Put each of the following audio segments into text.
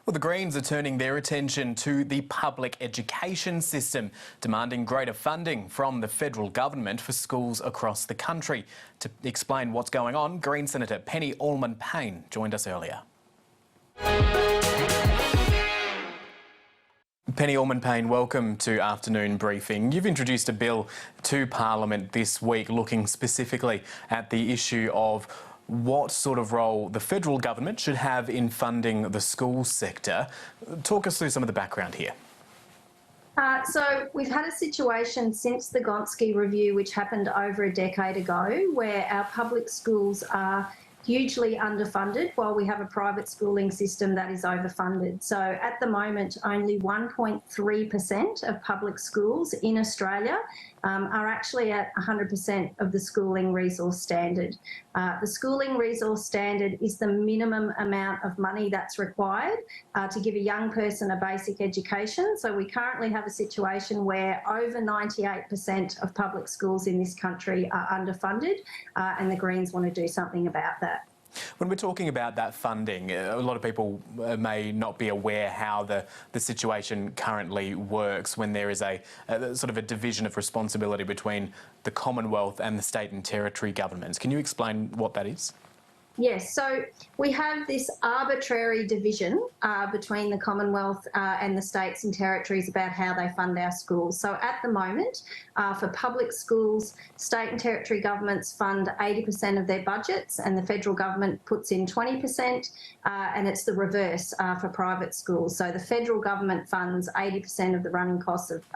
Well, the Greens are turning their attention to the public education system, demanding greater funding from the federal government for schools across the country. To explain what's going on, Green Senator Penny Allman-Payne joined us earlier. Penny Allman-Payne, welcome to Afternoon Briefing. You've introduced a bill to Parliament this week looking specifically at the issue of what sort of role the federal government should have in funding the school sector. Talk us through some of the background here. So we've had a situation since the Gonski review, which happened over a decade ago, where our public schools are hugely underfunded while we have a private schooling system that is overfunded. So at the moment, only 1.3% of public schools in Australia are actually at 100% of the schooling resource standard. The schooling resource standard is the minimum amount of money that's required to give a young person a basic education. So we currently have a situation where over 98% of public schools in this country are underfunded, and the Greens want to do something about that. When we're talking about that funding, a lot of people may not be aware how the situation currently works when there is a sort of a division of responsibility between the Commonwealth and the state and territory governments. Can you explain what that is? Yes, so we have this arbitrary division between the Commonwealth and the states and territories about how they fund our schools. So at the moment, for public schools, state and territory governments fund 80% of their budgets and the federal government puts in 20%, and it's the reverse for private schools. So the federal government funds 80% of the running costs of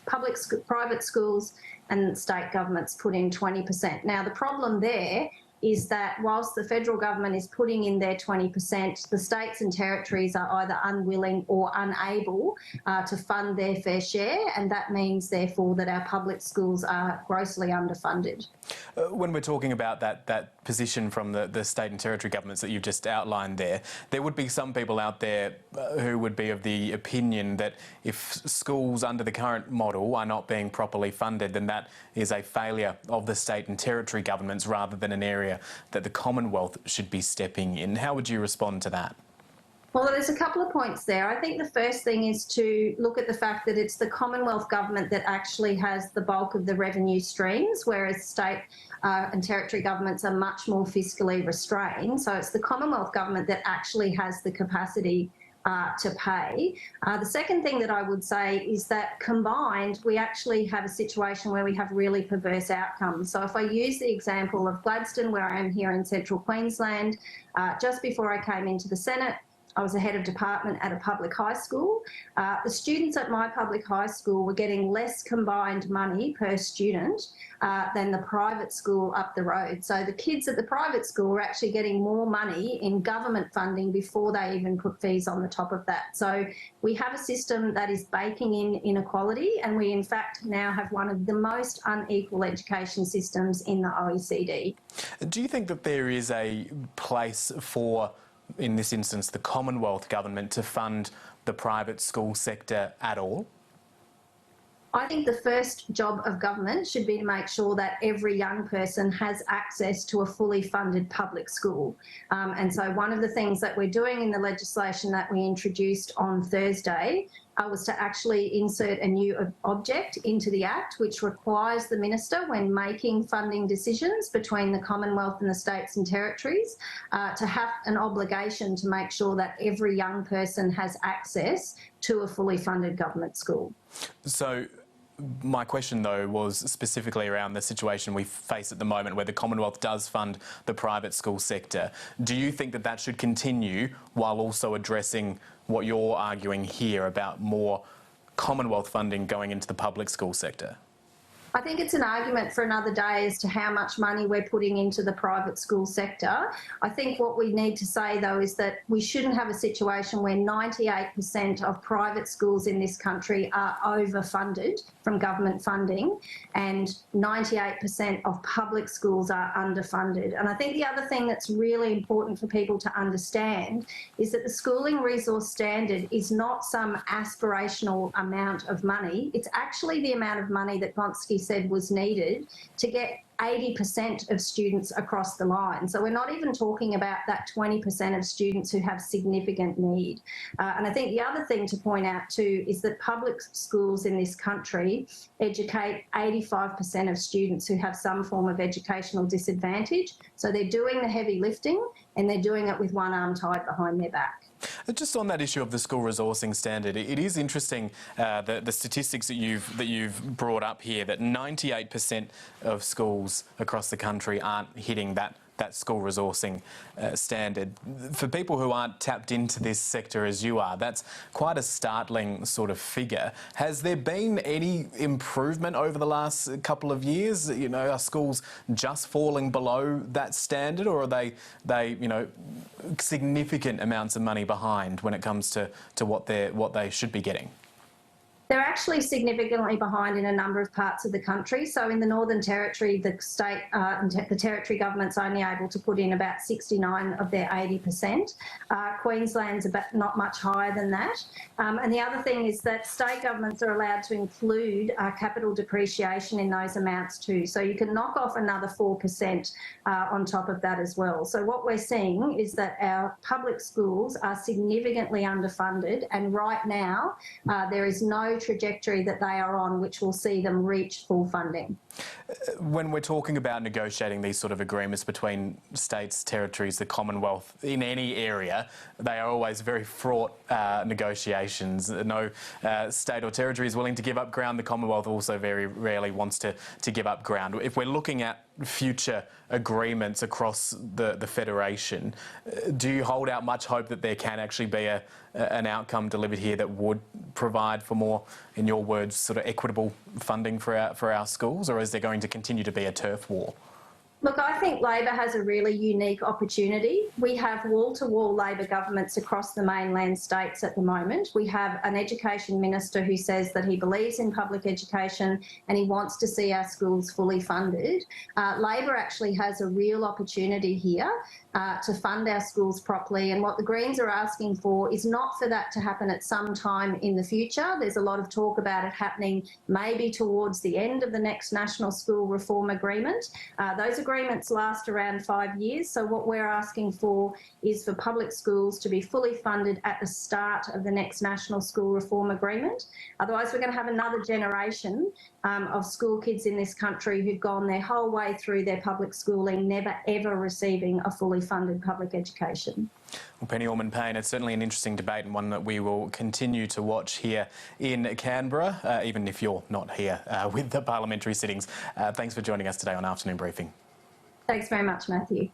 private schools, and state governments put in 20%. Now, the problem there is that whilst the federal government is putting in their 20%, the states and territories are either unwilling or unable to fund their fair share, and that means, therefore, that our public schools are grossly underfunded. When we're talking about that position from the state and territory governments that you've just outlined there would be some people out there who would be of the opinion that if schools under the current model are not being properly funded, then that is a failure of the state and territory governments rather than an area that the Commonwealth should be stepping in. How would you respond to that? Well, there's a couple of points there. I think the first thing is to look at the fact that it's the Commonwealth government that actually has the bulk of the revenue streams, whereas state and territory governments are much more fiscally restrained. So it's the Commonwealth government that actually has the capacity to pay. The second thing that I would say is that combined, we actually have a situation where we have really perverse outcomes. So if I use the example of Gladstone, where I am here in central Queensland, just before I came into the Senate, I was a head of department at a public high school. The students at my public high school were getting less combined money per student than the private school up the road. So the kids at the private school were actually getting more money in government funding before they even put fees on the top of that. So we have a system that is baking in inequality, and we in fact now have one of the most unequal education systems in the OECD. Do you think that there is a place for, in this instance, the Commonwealth government to fund the private school sector at all? I think the first job of government should be to make sure that every young person has access to a fully funded public school. And so one of the things that we're doing in the legislation that we introduced on Thursday was to actually insert a new object into the Act, which requires the Minister, when making funding decisions between the Commonwealth and the states and territories, to have an obligation to make sure that every young person has access to a fully funded government school. So my question, though, was specifically around the situation we face at the moment where the Commonwealth does fund the private school sector. Do you think that that should continue while also addressing what you're arguing here about more Commonwealth funding going into the public school sector? I think it's an argument for another day as to how much money we're putting into the private school sector. I think what we need to say, though, is that we shouldn't have a situation where 98% of private schools in this country are overfunded from government funding and 98% of public schools are underfunded. And I think the other thing that's really important for people to understand is that the schooling resource standard is not some aspirational amount of money. It's actually the amount of money that Gonski said was needed to get 80% of students across the line. So we're not even talking about that 20% of students who have significant need. And I think the other thing to point out too is that public schools in this country educate 85% of students who have some form of educational disadvantage. So they're doing the heavy lifting and they're doing it with one arm tied behind their back. Just on that issue of the school resourcing standard, it is interesting the statistics that you've brought up here, that 98% of schools across the country aren't hitting that school resourcing standard. For people who aren't tapped into this sector as you are, that's quite a startling sort of figure. Has there been any improvement over the last couple of years? You know, are schools just falling below that standard, or are they you know, significant amounts of money behind when it comes to what they should be getting? They're actually significantly behind in a number of parts of the country. So in the Northern Territory, the state and the territory government's only able to put in about 69 of their 80%. Queensland's about not much higher than that. And the other thing is that state governments are allowed to include capital depreciation in those amounts too. So you can knock off another 4% on top of that as well. So what we're seeing is that our public schools are significantly underfunded, and right now there is no trajectory that they are on which will see them reach full funding. When we're talking about negotiating these sort of agreements between states, territories, the Commonwealth, in any area, they are always very fraught negotiations. No state or territory is willing to give up ground. The Commonwealth also very rarely wants to give up ground. If we're looking at future agreements across the Federation, do you hold out much hope that there can actually be an outcome delivered here that would provide for more, in your words, sort of equitable funding for our schools, or is there going to continue to be a turf war? Look, I think Labor has a really unique opportunity. We have wall-to-wall Labor governments across the mainland states at the moment. We have an education minister who says that he believes in public education and he wants to see our schools fully funded. Labor actually has a real opportunity here to fund our schools properly, and what the Greens are asking for is not for that to happen at some time in the future. There's a lot of talk about it happening maybe towards the end of the next National School Reform Agreement. Those agreements last around 5 years, so what we're asking for is for public schools to be fully funded at the start of the next National School Reform Agreement. Otherwise, we're going to have another generation of school kids in this country who've gone their whole way through their public schooling, never ever receiving a fully funded public education. Well, Penny Allman-Payne, it's certainly an interesting debate and one that we will continue to watch here in Canberra, even if you're not here with the parliamentary sittings. Thanks for joining us today on Afternoon Briefing. Thanks very much, Matthew.